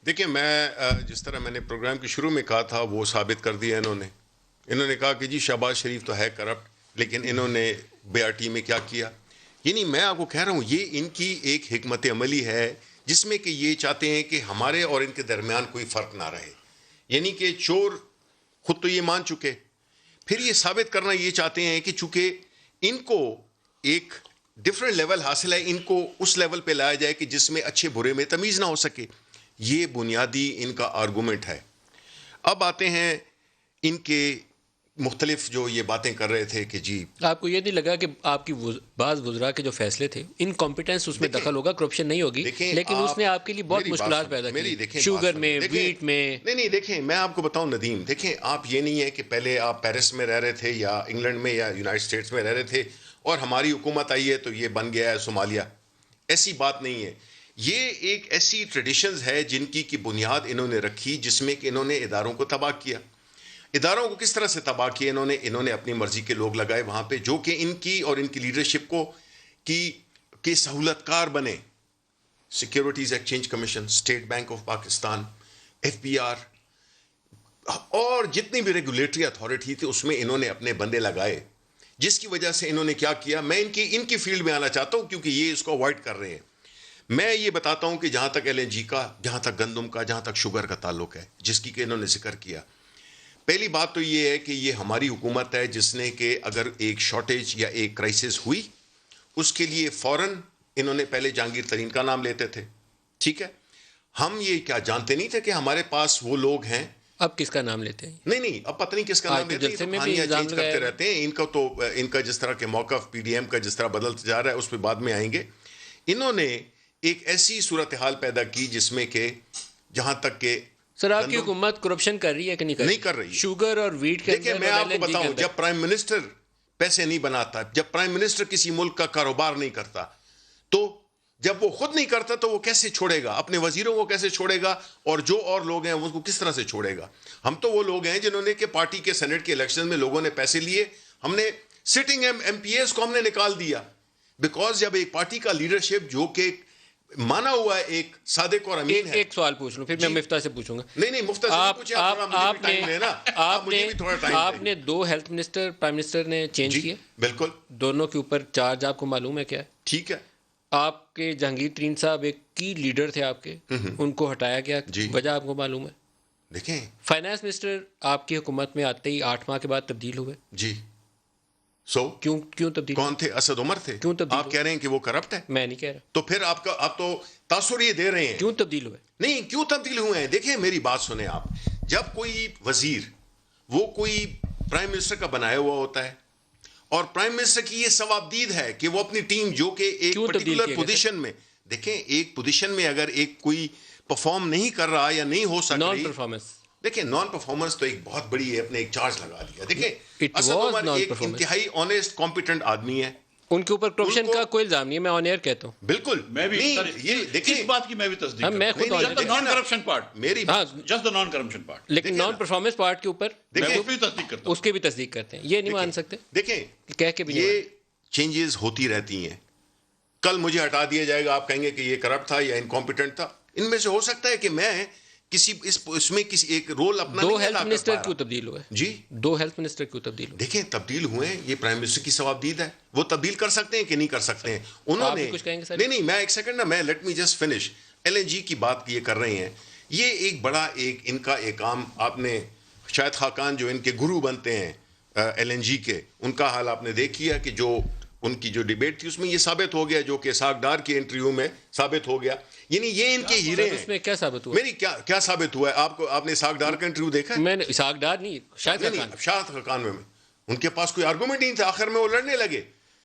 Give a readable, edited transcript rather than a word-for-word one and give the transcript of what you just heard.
دیکھیں میں جس طرح میں نے پروگرام کے شروع میں کہا تھا وہ ثابت کر دیا انہوں نے کہا کہ جی شہباز شریف تو ہے کرپٹ، لیکن انہوں نے بے آر ٹی میں کیا کیا. یعنی میں آپ کو کہہ رہا ہوں یہ ان کی ایک حکمت عملی ہے جس میں کہ یہ چاہتے ہیں کہ ہمارے اور ان کے درمیان کوئی فرق نہ رہے. یعنی کہ چور خود تو یہ مان چکے، پھر یہ ثابت کرنا یہ چاہتے ہیں کہ چونکہ ان کو ایک ڈفرینٹ لیول حاصل ہے، ان کو اس لیول پہ لایا جائے کہ جس میں اچھے برے میں تمیز نہ ہو سکے. یہ بنیادی ان کا آرگومنٹ ہے. اب آتے ہیں ان کے مختلف جو یہ باتیں کر رہے تھے کہ جی آپ کو یہ نہیں لگا کہ آپ کی بعض وزراء کے جو فیصلے تھے انکمپیٹنس اس میں دخل ہوگا، کرپشن نہیں ہوگی، لیکن اس نے آپ کے لیے بہت مشکلات پیدا کی شوگر میں، ویٹ میں. نہیں دیکھیں میں آپ کو بتاؤں ندیم، دیکھیں آپ یہ نہیں ہے کہ پہلے آپ پیرس میں رہ رہے تھے یا انگلینڈ میں یا یونائٹڈ اسٹیٹس میں رہ رہے تھے اور ہماری حکومت آئی ہے تو یہ بن گیا ہے صومالیہ. ایسی بات نہیں ہے. یہ ایک ایسی ٹریڈیشنز ہے جن کی بنیاد انہوں نے رکھی جس میں کہ انہوں نے اداروں کو تباہ کیا. اداروں کو کس طرح سے تباہ کیا انہوں نے اپنی مرضی کے لوگ لگائے وہاں پہ جو کہ ان کی اور ان کی لیڈرشپ کو کی سہولت کار بنے. Securities exchange commission, state bank of Pakistan, F B R اور جتنی بھی ریگولیٹری اتھارٹی تھی اس میں انہوں نے اپنے بندے لگائے، جس کی وجہ سے انہوں نے کیا کیا. میں ان کی فیلڈ میں آنا چاہتا ہوں کیونکہ یہ اس کو اوائڈ کر رہے ہیں. میں یہ بتاتا ہوں کہ جہاں تک ایل این جی کا، جہاں تک گندم کا، جہاں تک شوگر کا تعلق ہے جس کی کہ انہوں نے ذکر کیا، پہلی بات تو یہ ہے کہ یہ ہماری حکومت ہے جس نے کہ اگر ایک شارٹیج یا ایک کرائسس ہوئی اس کے لیے فوراً انہوں نے پہلے جہانگیر ترین کا نام لیتے تھے. ٹھیک ہے، ہم یہ کیا جانتے نہیں تھے کہ ہمارے پاس وہ لوگ ہیں. اب کس کا نام لیتے ہیں؟ نہیں اب پتہ نہیں کس کا نام لیتے ہیں، کہانیاں چینج کرتے رہتے ہیں. ان کا جس طرح کے موقف پی ڈی ایم کا جس طرح بدلتا جا رہا ہے اس پہ بعد میں آئیں گے. انہوں نے ایک ایسی صورتحال پیدا کی جس میں کہ جہاں تک کہ سر آپ کی حکومت کرپشن کر رہی ہے کہ نہیں کر رہی؟ شوگر اور ویٹ کے دیکھیں میں آپ کو بتاؤں، جب پرائم منسٹر پیسے نہیں بناتا، جب پرائم منسٹر کسی ملک کا کاروبار نہیں کرتا، تو جب وہ خود نہیں کرتا تو وہ کیسے چھوڑے گا اپنے وزیروں کو؟ کیسے چھوڑے گا؟ اور جو اور لوگ ہیں ان کو کس طرح سے چھوڑے گا؟ ہم تو وہ لوگ ہیں جنہوں نے کہ پارٹی کے سینٹ کے الیکشن میں لوگوں نے پیسے لیے، ہم نے سٹنگ ایم پی ایز کو ہم نے نکال دیا. بیکاز جب ایک پارٹی کا لیڈرشپ جو کہ مانا ہوا ہے ایک صادق اور امین ہے. ایک سوال پوچھ لوں پھر میں مفتہ سے پوچھوں گا. نہیں مفتہ سے پوچھیں، آپ نے 2 ہیلتھ منسٹر پرائم منسٹر نے چینج کیے. بالکل. دونوں کے اوپر چارج آپ کو معلوم ہے کیا ہے؟ ٹھیک ہے. آپ کے جہانگیر ترین صاحب ایک کی لیڈر تھے آپ کے، ان کو ہٹایا گیا، وجہ آپ کو معلوم ہے؟ دیکھیں فائنانس منسٹر آپ کی حکومت میں آتے ہی 8 ماہ کے بعد تبدیل ہوئے. جی کیوں تبدیل؟ کون تھے؟ اسد عمر تھے. کیوں تبدیل؟ آپ کہہ رہے ہیں کہ وہ کرپٹ ہے. میں نہیں کہہ رہا. تو پھر آپ تو تاثر یہ دے رہے ہیں. کیوں تبدیل ہوئے؟ نہیں کیوں تبدیل ہوئے ہیں؟ دیکھیں میری بات سنیں آپ. جب کوئی وزیر وہ کوئی پرائم منسٹر کا بنایا ہوا ہوتا ہے اور پرائم منسٹر کی یہ ثوابدید ہے کہ وہ اپنی ٹیم جو کہ ایک پرٹیکولر پوزیشن میں، دیکھیں ایک پوزیشن میں اگر ایک کوئی پرفارم نہیں کر رہا یا نہیں ہو سک رہی، دیکھیں نان پرفارمنس تو ایک بہت بڑی ہے، اپنے ایک چارج لگا دیا. دیکھیں اسد عمر ایک انتہائی آنیسٹ کمپیٹنٹ آدمی ہے، ان کے اوپر کرپشن کا کوئی الزام نہیں ہے، میں آن ایئر کہتا ہوں. بالکل میں بھی اس بات کی میں بھی تصدیق میں خود نان کرپشن پارٹ، میری جسٹ نان کرپشن پارٹ، لیکن نان پرفارمنس پارٹ کے اوپر اس کے بھی تصدیق کرتے ہیں. یہ نہیں مان سکتے. دیکھیں کہہ کے بھی یہ چینجز ہوتی رہتی ہیں. کل مجھے ہٹا دیا جائے گا، آپ کہیں گے کہ یہ کرپٹ تھا یا انکمپیٹنٹ تھا. ان میں سے ہو سکتا ہے کہ میں اس میں کسی ایک رول اپنا 2 ہیلتھ منسٹر کیوں تبدیل ہوئے؟ جی 2 ہیلتھ منسٹر کیوں تبدیل ہوئے؟ دیکھیں تبدیل ہوئے ہیں، یہ پرائم منسٹر کی ثوابدید ہے. وہ تبدیل کر سکتے ہیں کہ نہیں کر سکتے ہیں. انہوں نے کچھ کہیں گے سر؟ نہیں میں ایک سیکنڈ میں let me just finish. L N G کی بات یہ کر رہے ہیں، یہ ایک بڑا ان کا ایک کام. آپ نے شاہد خاقان جو ان کے گرو بنتے ہیں ایل این جی کے، ان کا حال آپ نے دیکھ لیا کہ جو ان کی جو ڈیبیٹ تھی اس میں یہ ثابت ہو گیا، جو کہ اسحاق ڈار کے انٹرویو میں ثابت ہو گیا. یعنی یہ ان کے ہیرے ہیں. اس میں کیا ثابت ہوا؟ میری کیا ثابت ہوا ہے؟ آپ نے اسحاق ڈار کا انٹرویو دیکھا ہے؟ میں نے اسحاق ڈار نہیں، شاہد خاقان میں ان کے پاس کوئی آرگومنٹ نہیں تھا. آخر میں وہ لڑنے لگے.